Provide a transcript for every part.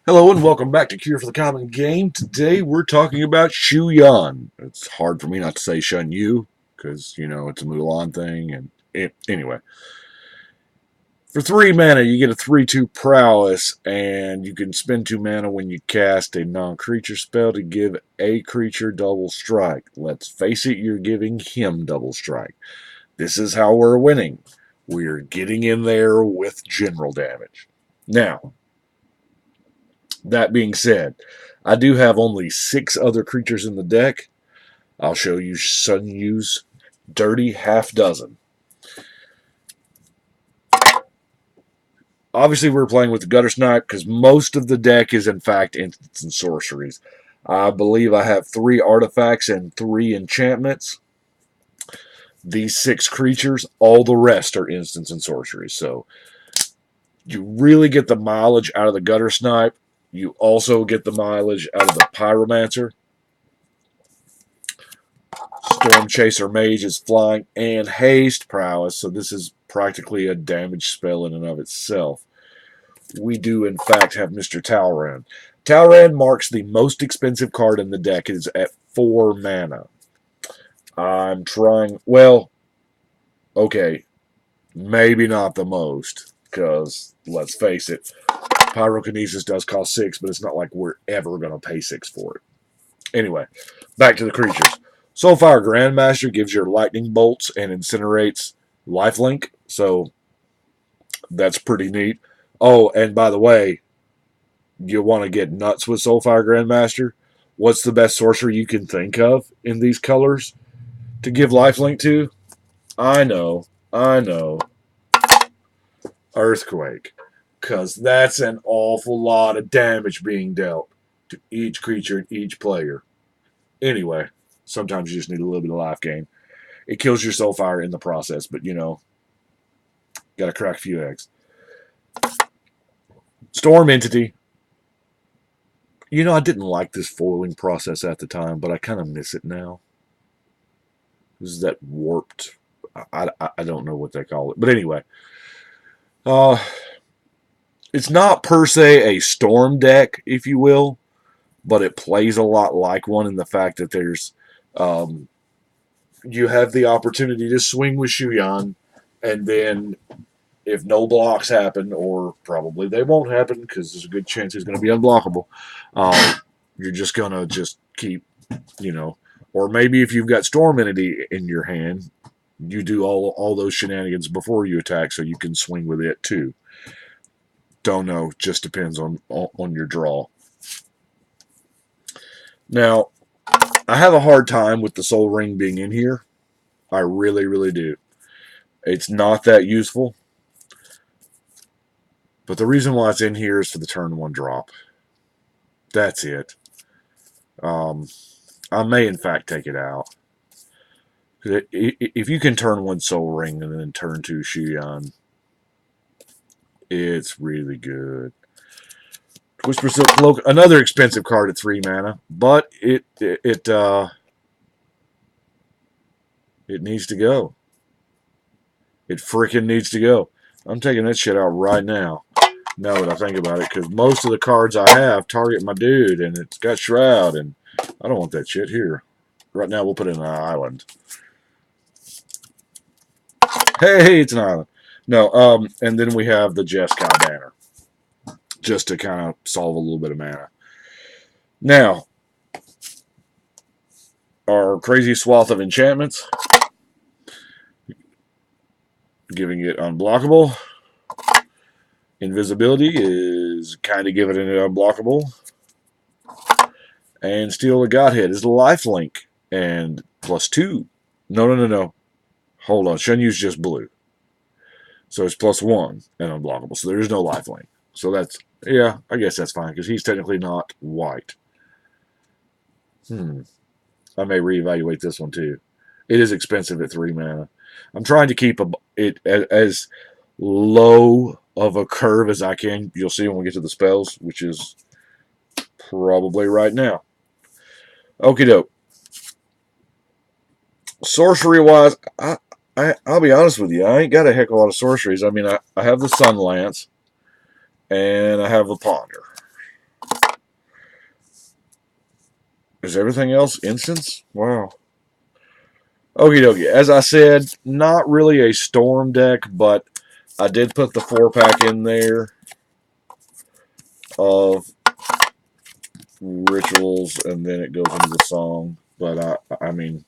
Hello and welcome back to Cure for the Common Game. Today we're talking about Shu Yan. It's hard for me not to say Shun Yu because, it's a Mulan thing. Anyway, for 3 mana, you get a 3/2 prowess, and you can spend 2 mana when you cast a non-creature spell to give a creature double strike. Let's face it, you're giving him double strike. This is how we're winning. We're getting in there with general damage. Now, that being said, I do have only 6 other creatures in the deck. I'll show you Sun Yu's dirty half dozen. Obviously, we're playing with the Gutter Snipe because most of the deck is, in fact, instants and sorceries. I believe I have 3 artifacts and 3 enchantments. These 6 creatures, all the rest are instants and sorceries. So you really get the mileage out of the Gutter Snipe. You also get the mileage out of the Pyromancer. Storm Chaser Mage is flying and haste prowess, so this is practically a damage spell in and of itself. We do, in fact, have Mr. Talran. Talran marks the most expensive card in the deck. It is at 4 mana. I'm trying, well, okay, maybe not the most, because, let's face it, Pyrokinesis does cost 6, but it's not like we're ever going to pay 6 for it. Anyway, back to the creatures. Soulfire Grandmaster gives your lightning bolts and incinerates lifelink, so that's pretty neat. Oh, and by the way, you want to get nuts with Soulfire Grandmaster? What's the best sorcerer you can think of in these colors to give lifelink to? I know. Earthquake. Because that's an awful lot of damage being dealt to each creature and each player. Anyway, sometimes you just need a little bit of life gain. It kills your Soulfire in the process, but gotta crack a few eggs. Storm Entity. I didn't like this foiling process at the time, but I kind of miss it now. This is that warped. I don't know what they call it, but anyway, it's not per se a storm deck, if you will, but it plays a lot like one in the fact that there's you have the opportunity to swing with Shu Yan, and then if no blocks happen, or probably they won't happen because there's a good chance he's going to be unblockable, you're just going to keep, or maybe if you've got Storm Entity in your hand, you do all those shenanigans before you attack so you can swing with it too. Don't know. Just depends on your draw. Now, I have a hard time with the Soul Ring being in here. I really, really do. It's not that useful. But the reason why it's in here is for the turn 1 drop. That's it. I may, in fact, take it out. If you can turn 1 Soul Ring and then turn 2 Shu Yan, it's really good. Whisper Silk Cloak, another expensive card at 3 mana, but it needs to go. It freaking needs to go. I'm taking that shit out right now. Now that I think about it, because most of the cards I have target my dude, and it's got Shroud, and I don't want that shit here. Right now, we'll put it in an island. Hey, it's an island. No, and then we have the Jeskai banner, just to kind of solve a little bit of mana. Now, our crazy swath of enchantments, giving it unblockable. Invisibility is kind of giving it unblockable. And Steal the Godhead is lifelink and +2. No. Hold on. Shenyu's just blue. So it's +1 and unblockable. So there is no lifelink. So that's, yeah, I guess that's fine because he's technically not white. I may reevaluate this one too. It is expensive at 3 mana. I'm trying to keep it as low of a curve as I can. You'll see when we get to the spells, which is probably right now. Okie doke. Sorcery-wise, I'll be honest with you. I ain't got a heck of a lot of sorceries. I mean, I have the Sun Lance, and I have the Ponder. Is everything else instants? Wow. Okie dokie. As I said, not really a storm deck, but I did put the 4-pack in there of rituals, and then it goes into the song. But I mean,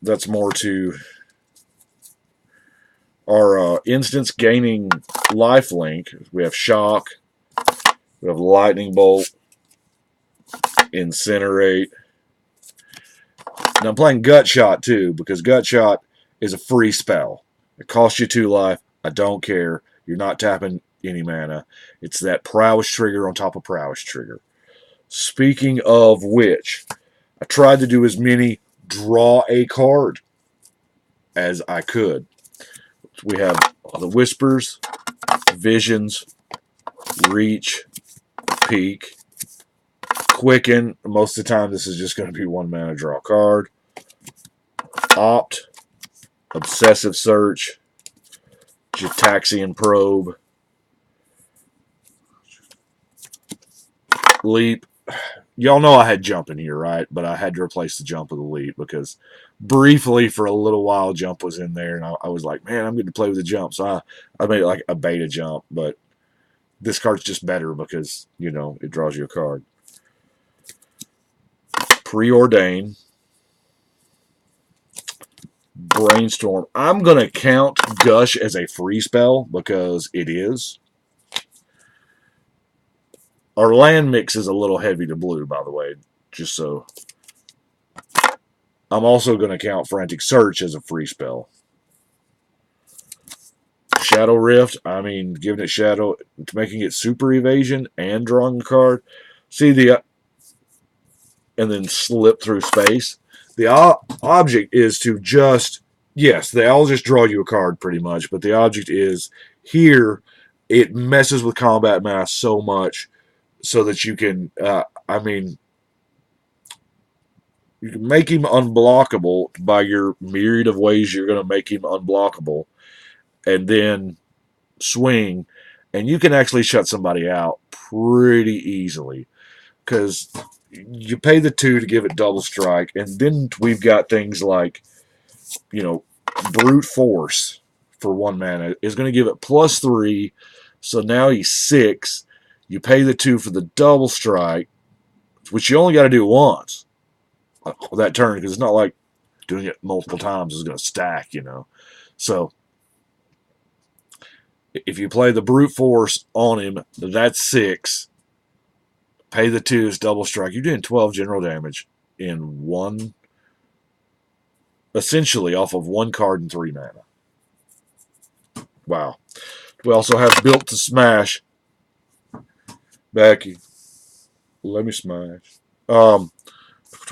that's more to our instance gaining life link. We have shock, we have lightning bolt, incinerate. And I'm playing gut shot too, because gut shot is a free spell. It costs you 2 life. I don't care. You're not tapping any mana. It's that prowess trigger on top of prowess trigger. Speaking of which, I tried to do as many draw a card as I could. We have the Whispers, Visions, Reach, Peak, Quicken. Most of the time, this is just going to be 1 mana draw card. Opt, Obsessive Search, Gitaxian Probe, Leap. Y'all know I had jump in here, right? But I had to replace the jump with the leap because briefly for a little while jump was in there, and I was like, man, I'm going to play with the jump. So I made it like a beta jump, but this card's just better because, you know, it draws you a card. Preordain. Brainstorm. I'm going to count Gush as a free spell because it is. Our land mix is a little heavy to blue, by the way, just so. I'm also going to count Frantic Search as a free spell. Shadow Rift, I mean, giving it Shadow, making it super evasion and drawing a card. See the, and then slip through space. The object is to just, yes, they all just draw you a card pretty much, but the object is here, it messes with combat mass so much so that you can, I mean, you can make him unblockable by your myriad of ways you're going to make him unblockable, and then swing, and you can actually shut somebody out pretty easily because you pay the 2 to give it double strike, and then we've got things like, you know, brute force for 1 mana is going to give it +3, so now he's 6. You pay the 2 for the double strike, which you only got to do once that turn, because it's not like doing it multiple times is going to stack, you know. So if you play the brute force on him, that's 6. Pay the 2 is double strike. You're doing 12 general damage in 1, essentially off of 1 card and 3 mana. Wow. We also have Built to Smash. Becky, let me smash. We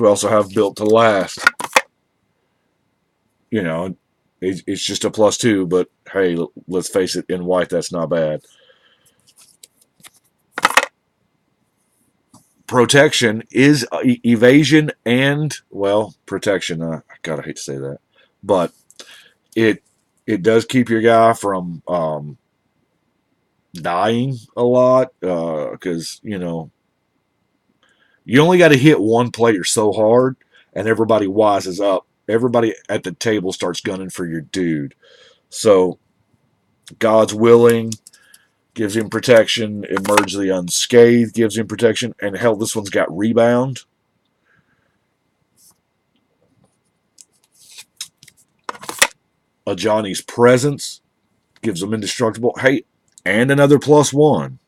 also have Built to Last. You know, it's just a +2, but hey, let's face it, in white, that's not bad. Protection is evasion and, well, protection. God, I hate to say that. But it does keep your guy from dying a lot because, you know, you only got to hit one player so hard and everybody wises up. Everybody at the table starts gunning for your dude. So God's Willing gives him protection. Emerge the Unscathed gives him protection. And hell, this one's got Rebound. Ajani's Presence gives him Indestructible. Hey, and another +1.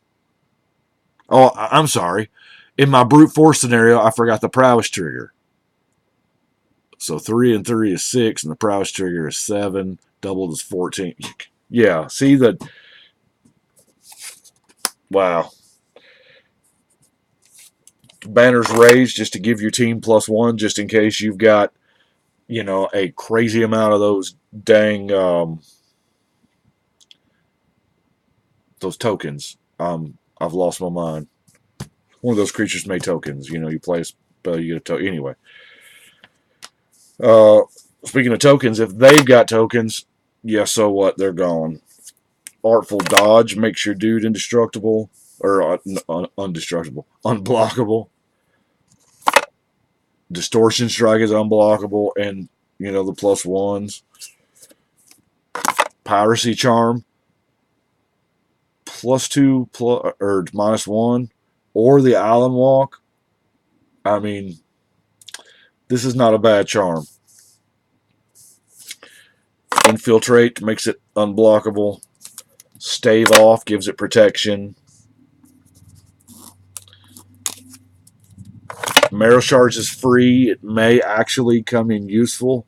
Oh, I'm sorry. In my brute force scenario, I forgot the prowess trigger. So 3 and 3 is 6, and the prowess trigger is 7. Doubled is 14. Yeah, see that? Wow. Banners raised just to give your team +1, just in case you've got, you know, a crazy amount of those dang those tokens. I've lost my mind. One of those creatures made tokens. You know, you play a spell, you get a token. Anyway. Speaking of tokens, if they've got tokens, yeah, so what? They're gone. Artful Dodge makes your dude indestructible. or undestructible, unblockable. Distortion Strike is unblockable, and the +1s. Piracy Charm, +2 or -1, or the Island Walk. I mean, this is not a bad charm. Infiltrate makes it unblockable. Stave Off gives it protection. Marrow Charge is free. It may actually come in useful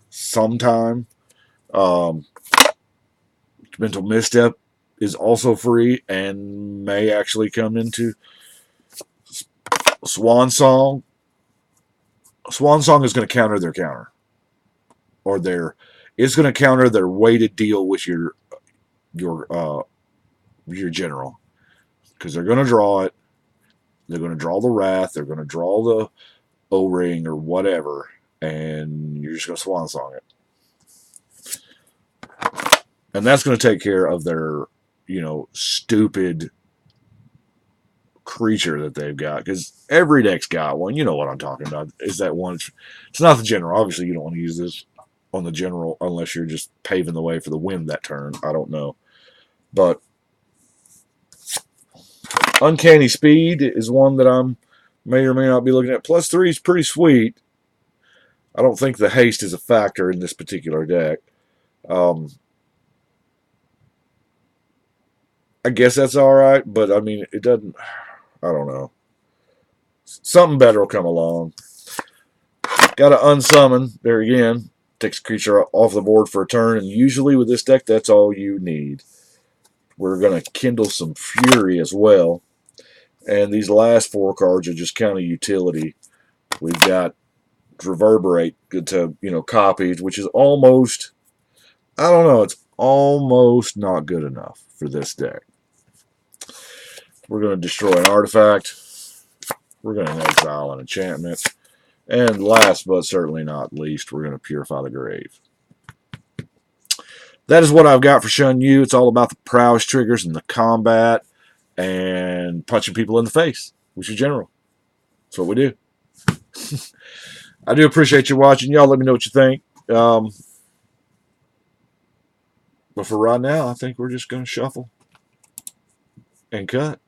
sometime. Mental Misstep is also free and may actually come into Swan Song. Swan Song is going to counter their counter, or it's going to counter their weighted deal with your general, because they're going to draw it. They're going to draw the Wrath. They're going to draw the O-Ring or whatever, and you're just going to Swan Song it. And that's going to take care of their, stupid creature that they've got. Because every deck's got one. You know what I'm talking about. Is that one? It's not the general. Obviously, you don't want to use this on the general unless you're just paving the way for the win that turn. I don't know. But Uncanny Speed is one that I'm may or may not be looking at. +3 is pretty sweet. I don't think the haste is a factor in this particular deck. I guess that's all right, but I mean, it doesn't. I don't know. Something better will come along. Got to unsummon. There again. Takes a creature off the board for a turn, and usually with this deck, that's all you need. We're going to kindle some fury as well. And these last 4 cards are just kind of utility. We've got Reverberate to, copied, which is almost, I don't know, it's almost not good enough for this deck. We're going to destroy an artifact. We're going to exile an enchantment. And last but certainly not least, we're going to purify the grave. That is what I've got for Shun Yu. It's all about the prowess triggers and the combat and punching people in the face with your general. That's what we do. I do appreciate you watching. Y'all let me know what you think. But for right now, I think we're just going to shuffle and cut.